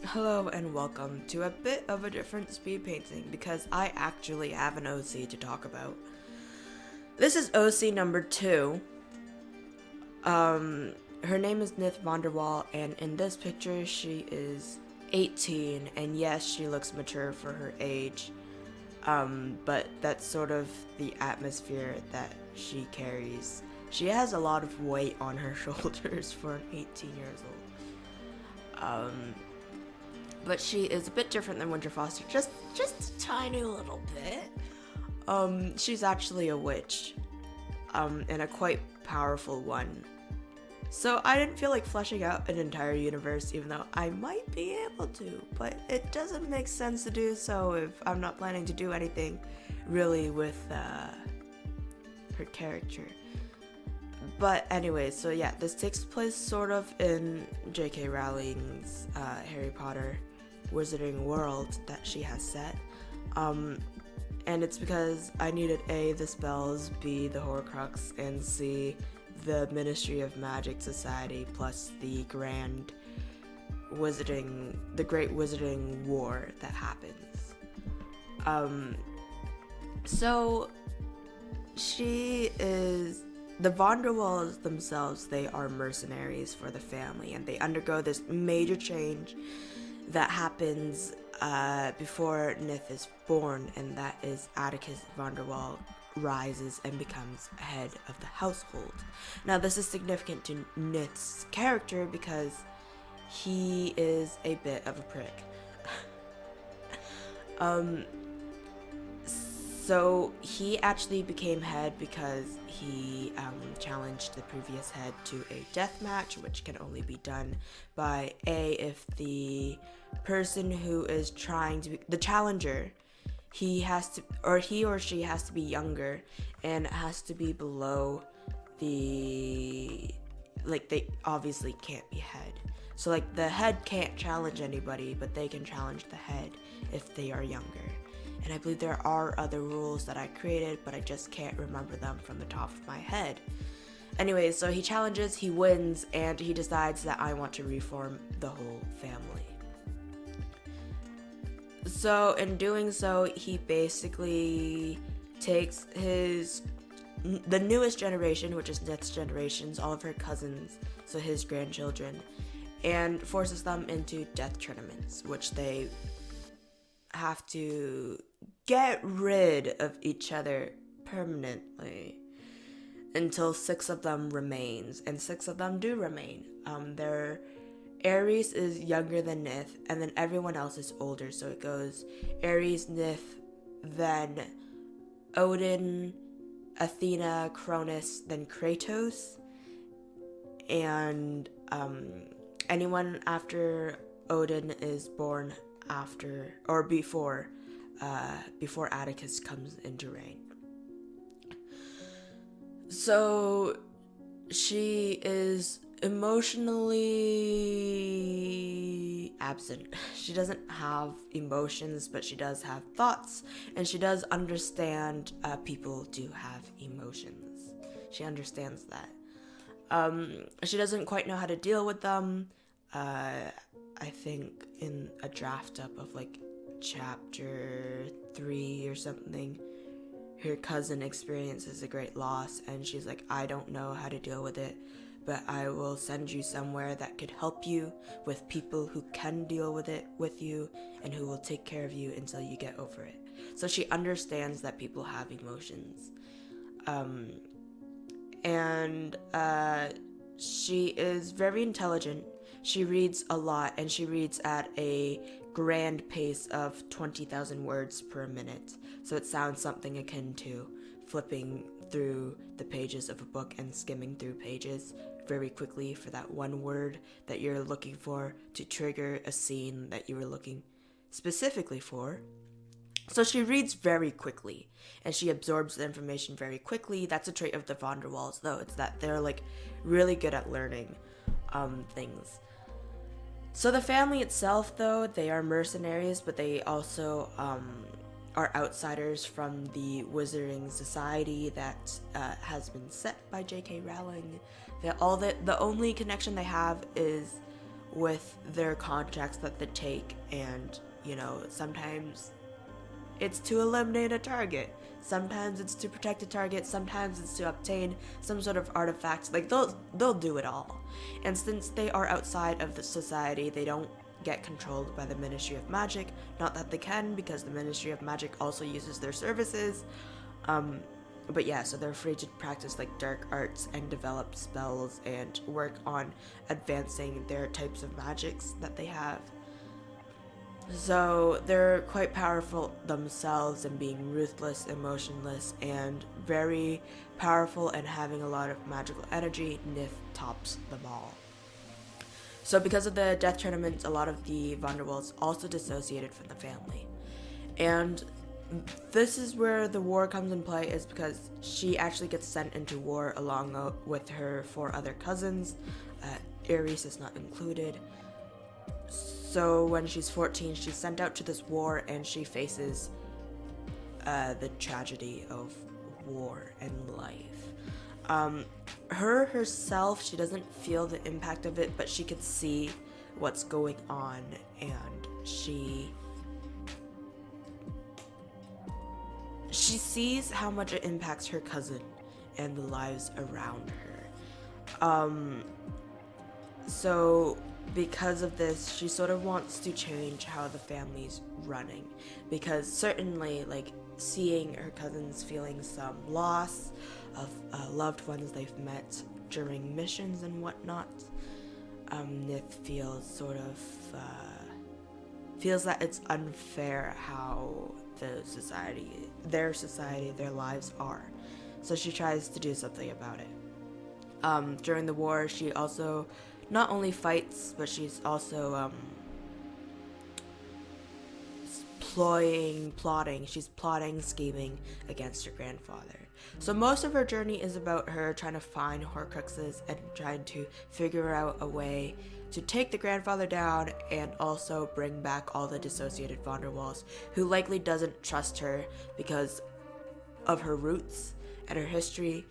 Hello and welcome to a bit of a different speed painting because I actually have an OC to talk about. This is OC number 2. Her name is Nith Vonderwall, and in this picture she is 18, and yes, she looks mature for her age. But that's sort of the atmosphere that she carries. She has a lot of weight on her shoulders for an 18 years old. But she is a bit different than Winter Foster, just a tiny little bit. She's actually a witch, and a quite powerful one. So I didn't feel like fleshing out an entire universe, even though I might be able to, but it doesn't make sense to do so if I'm not planning to do anything really with her character. But anyway, so yeah, this takes place sort of in J.K. Rowling's Harry Potter Wizarding World that she has set. And it's because I needed A, the spells, B, the Horcrux, and C, the Ministry of Magic Society, plus the Great Wizarding War that happens. So the Vonderwalls themselves, they are mercenaries for the family, and they undergo this major change that happens before Nith is born, and that is Atticus Vonderwall rises and becomes head of the household. Now, this is significant to Nith's character because he is a bit of a prick. So he actually became head because he challenged the previous head to a death match, which can only be done by if the person who is trying to be the challenger, he or she has to be younger and has to be below they obviously can't be head. So the head can't challenge anybody, but they can challenge the head if they are younger. And I believe there are other rules that I created, but I just can't remember them from the top of my head. Anyway, so he challenges, he wins, and he decides that I want to reform the whole family. So in doing so, he basically takes the newest generation, which is Nith's generations, all of her cousins, so his grandchildren, and forces them into death tournaments, which they have to get rid of each other permanently until 6 of them remains, and 6 of them do remain. Ares is younger than Nith, and then everyone else is older, so it goes Ares, Nith, then Odin, Athena, Cronus, then Kratos, and anyone after Odin is born after or before Atticus comes into reign. So she is emotionally absent. She doesn't have emotions, but she does have thoughts, and she does understand people do have emotions. She understands that. She doesn't quite know how to deal with them. I think in a draft up of chapter 3 or something, her cousin experiences a great loss, and she's like, I don't know how to deal with it, but I will send you somewhere that could help you with people who can deal with it with you and who will take care of you until you get over it. So she understands that people have emotions. And she is very intelligent. She reads a lot, and she reads at a grand pace of 20,000 words per minute. So it sounds something akin to flipping through the pages of a book and skimming through pages very quickly for that one word that you're looking for to trigger a scene that you were looking specifically for. So she reads very quickly, and she absorbs the information very quickly. That's a trait of the Vonderwalls, though. It's that they're really good at learning things. So the family itself, though, they are mercenaries, but they also are outsiders from the Wizarding Society that has been set by J.K. Rowling. The only connection they have is with their contracts that they take, and sometimes it's to eliminate a target, sometimes it's to protect a target, sometimes it's to obtain some sort of artifact. Like they'll do it all. And since they are outside of the society, they don't get controlled by the Ministry of Magic. Not that they can, because the Ministry of Magic also uses their services. But yeah, so they're free to practice like dark arts and develop spells and work on advancing their types of magics that they have. So they're quite powerful themselves, and being ruthless, emotionless, and very powerful and having a lot of magical energy. Nif tops them all. So because of the death tournaments, a lot of the Vonderwalls also dissociated from the family. And this is where the war comes in play, is because she actually gets sent into war along with her 4 other cousins. Ares is not included. So when she's 14, she's sent out to this war, and she faces the tragedy of war and life. Herself, she doesn't feel the impact of it, but she can see what's going on, and she sees how much it impacts her cousin and the lives around her. So because of this, she sort of wants to change how the family's running, because certainly, like, seeing her cousins feeling some loss of loved ones they've met during missions and whatnot, Nith feels feels that it's unfair how their society, their lives are. So she tries to do something about it. During the war, she also not only fights, but she's also plotting, scheming against her grandfather. So most of her journey is about her trying to find Horcruxes and trying to figure out a way to take the grandfather down, and also bring back all the dissociated Vonderwalls, who likely doesn't trust her because of her roots and her history.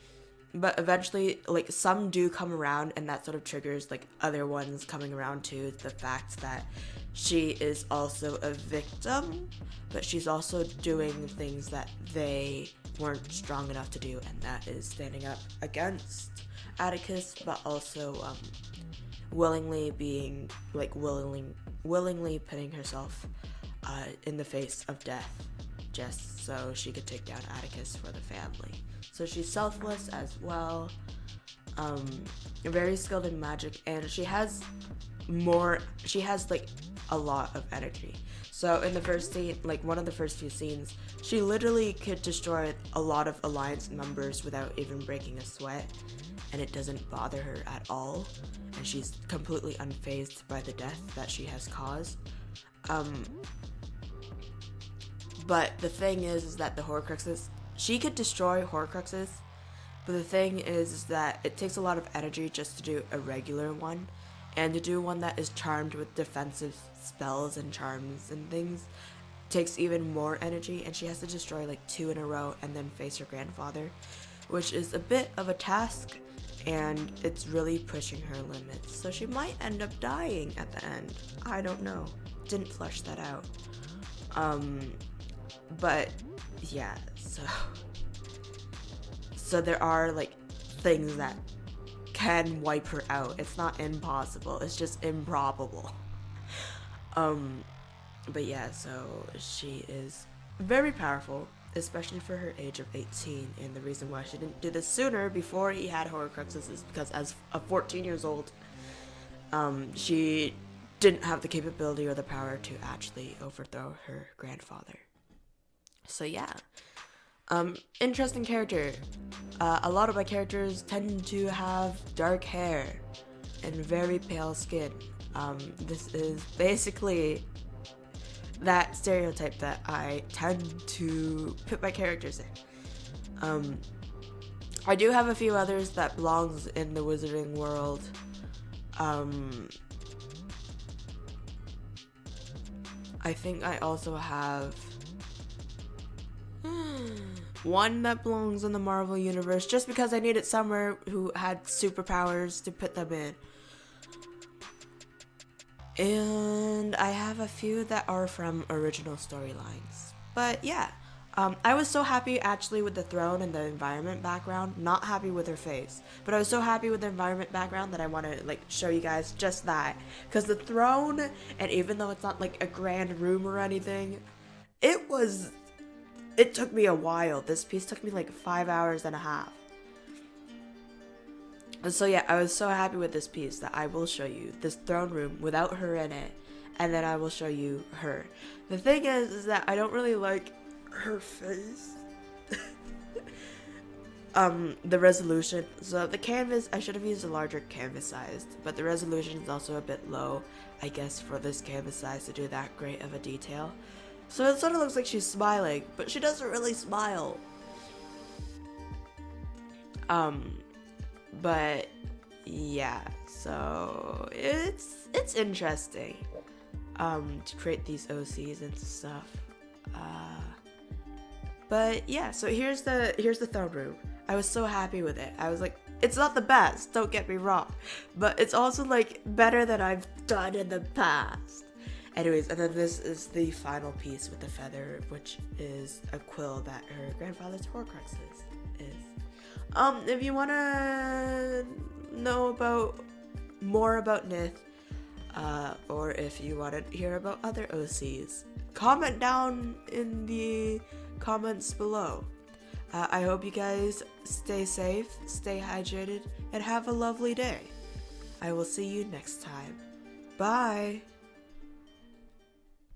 But eventually, like, some do come around, and that sort of triggers, like, other ones coming around to the fact that she is also a victim, but she's also doing things that they weren't strong enough to do, and that is standing up against Atticus, but also willingly putting herself in the face of death, just so she could take down Atticus for the family. So she's selfless as well, very skilled in magic, and she has like a lot of energy. So in the first scene, like one of the first few scenes, she literally could destroy a lot of Alliance members without even breaking a sweat, and it doesn't bother her at all, and she's completely unfazed by the death that she has caused. But the thing is that the Horcruxes, she could destroy Horcruxes, but the thing is that it takes a lot of energy just to do a regular one, and to do one that is charmed with defensive spells and charms and things takes even more energy, and she has to destroy like 2 in a row and then face her grandfather, which is a bit of a task, and it's really pushing her limits. So she might end up dying at the end. I don't know. Didn't flesh that out. But yeah, so there are like things that can wipe her out. It's not impossible, it's just improbable. But yeah, so she is very powerful, especially for her age of 18, and the reason why she didn't do this sooner, before he had Horcruxes, is because as a 14 years old, she didn't have the capability or the power to actually overthrow her grandfather. So yeah, interesting character. A lot of my characters tend to have dark hair and very pale skin. This is basically that stereotype that I tend to put my characters in. I do have a few others that belongs in the wizarding world. I think I also have one that belongs in the Marvel universe, just because I needed somewhere who had superpowers to put them in. And I have a few that are from original storylines. But yeah, I was so happy actually with the throne and the environment background. Not happy with her face, but I was so happy with the environment background that I want to like show you guys just that. Because the throne, and even though it's not like a grand room or anything, it took me a while. This piece took me like 5 hours and a half. And so yeah, I was so happy with this piece that I will show you this throne room without her in it, and then I will show you her. The thing is that I don't really like her face. The resolution. So the canvas, I should have used a larger canvas size, but the resolution is also a bit low, I guess, for this canvas size to do that great of a detail. So it sort of looks like she's smiling, but she doesn't really smile. But yeah, so it's interesting to create these OCs and stuff. But yeah, so here's the throne room. I was so happy with it. I was like, it's not the best, don't get me wrong, but it's also like better than I've done in the past. Anyways, and then this is the final piece with the feather, which is a quill that her grandfather's Horcruxes is. If you wanna know about more about Nith, or if you want to hear about other OCs, comment down in the comments below. I hope you guys stay safe, stay hydrated, and have a lovely day. I will see you next time. Bye!